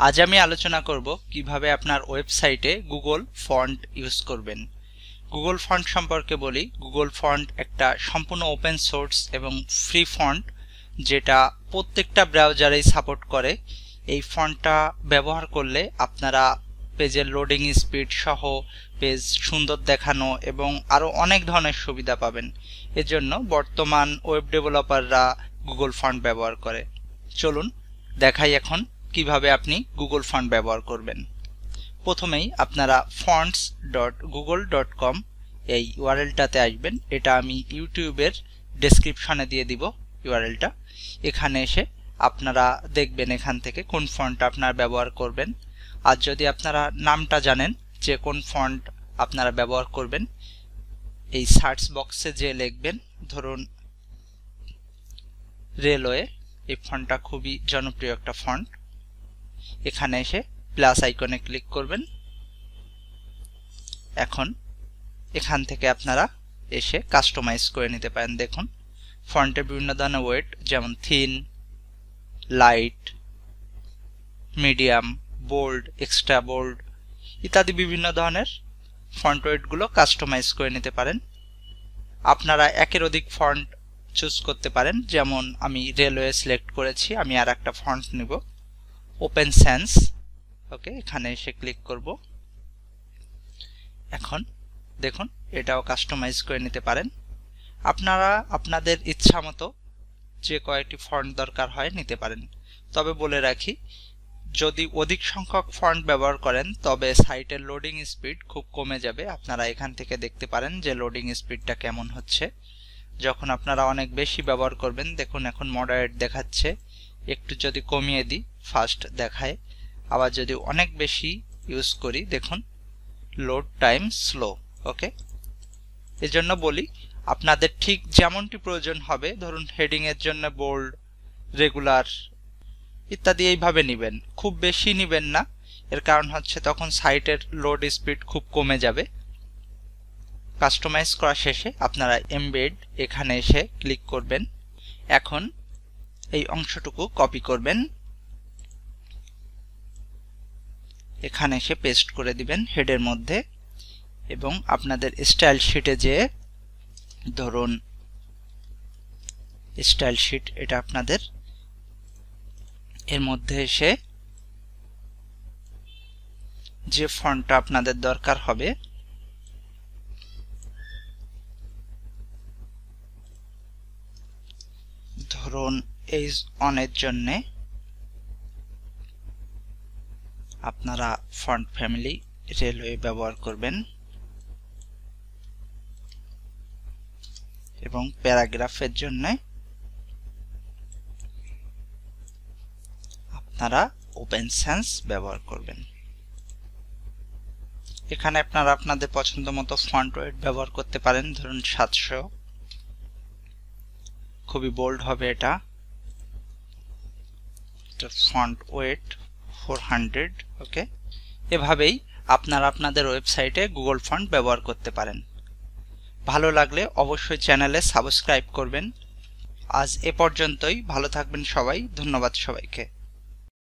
আজ আমি আলোচনা করব কিভাবে আপনার ওয়েবসাইটে গুগল ফন্ট ইউজ করবেন। গুগল ফন্ট সম্পর্কে বলি। গুগল ফন্ট একটা সম্পূর্ণ ওপেন সোর্স এবং ফ্রি ফন্ট, যেটা প্রত্যেকটা ব্রাউজারেই সাপোর্ট করে। এই ফন্টটা ব্যবহার করলে আপনারা পেজের লোডিং স্পিড সহ পেজ সুন্দর দেখানো এবং আরো অনেক ধরনের সুবিধা পাবেন। এজন্য বর্তমান ওয়েব ডেভেলপাররা গুগল ফন্ট ব্যবহার করে। চলুন দেখাই এখন কিভাবে আপনি গুগল ফন্ট ব্যবহার করবেন। প্রথমেই আপনারা fonts.google.com এই ইউআরএলটাতে আসবেন। এটা আমি ইউটিউবের ডেসক্রিপশনে দিয়ে দিব ইউআরএলটা। এখানে এসে আপনারা দেখবেন এখান থেকে কোন ফন্ট আপনারা ব্যবহার করবেন। আর যদি আপনারা নামটা জানেন যে কোন ফন্ট আপনারা ব্যবহার করবেন, এই সার্চ বক্সে যে লিখবেন, ধরুন রেলওয়ে, এই ফন্টটা খুবই জনপ্রিয় একটা ফন্ট। এখানে এসে প্লাস আইকনে ক্লিক করবেন। এখন এখান থেকে আপনারা এসে কাস্টমাইজ করে নিতে পারেন। দেখুন ফন্টের বিভিন্ন ধরনের ওয়েট, যেমন thin, light, medium, bold, extra bold ইত্যাদি বিভিন্ন ধরনের ফন্ট ওয়েটগুলো কাস্টমাইজ করে নিতে পারেন। আপনারা একের অধিক ফন্ট চুজ করতে পারেন, যেমন আমি রেলওয়ে সিলেক্ট করেছি। আমি আর একটা ফন্ট নিব, ওপেন সেন্স। ওকে, এখানে এসে ক্লিক করব। এখন দেখুন এটাও কাস্টমাইজ করে নিতে পারেন। আপনারা আপনাদের ইচ্ছা মতো যে কয়েকটি ফন্ট দরকার হয় নিতে পারেন। তবে বলে রাখি, যদি অধিক সংখ্যক ফন্ট ব্যবহার করেন তবে সাইটের লোডিং স্পিড খুব কমে যাবে। আপনারা এখান থেকে দেখতে পারেন যে লোডিং স্পিডটা কেমন হচ্ছে। যখন আপনারা অনেক বেশি ব্যবহার করবেন, দেখুন এখন মডারেট দেখাচ্ছে। একটু যদি কমিয়ে দিই ফাস্ট দেখায়। আবার যদি অনেক বেশি ইউজ করি, দেখুন লোড টাইম স্লো। ওকে, এজন্য বলি আপনাদের ঠিক যেমনটি প্রয়োজন হবে। ধরুন হেডিং এর জন্য বোল্ড, রেগুলার ইত্যাদি এইভাবে নেবেন, খুব বেশি নেবেন না। এর কারণ হচ্ছে তখন সাইটের লোড স্পিড খুব কমে যাবে। কাস্টমাইজ করা শেষে আপনারা এমবেড এখানে এসে ক্লিক করবেন। এখন এই অংশটুকু কপি করবেন, এখানে এসে পেস্ট করে দিবেন হেডের মধ্যে। এবং আপনাদের স্টাইল শিটে যে, ধরুন স্টাইল শিট, এটা আপনাদের এর মধ্যে এসে যে ফন্টটা আপনাদের দরকার হবে ধরুন এজ অনের জন্য আপনারা ফন্ট ফ্যামিলি রেলওয়ে ব্যবহার করবেন। এবং প্যারাগ্রাফের জন্য আপনারা ওপেন সেন্স ব্যবহার করবেন। এখানে আপনারা আপনাদের পছন্দ মতো ফন্ট ওয়েট ব্যবহার করতে পারেন। ধরুন 700, খুবই বোল্ড হবে এটা। Font wait 400। ওকে, এভাবেই আপনারা আপনাদের ওয়েবসাইটে গুগল ফন্ট ব্যবহার করতে পারেন। ভালো লাগলে অবশ্যই চ্যানেলে সাবস্ক্রাইব করবেন। আজ এ পর্যন্তই। ভালো থাকবেন সবাই। ধন্যবাদ সবাইকে।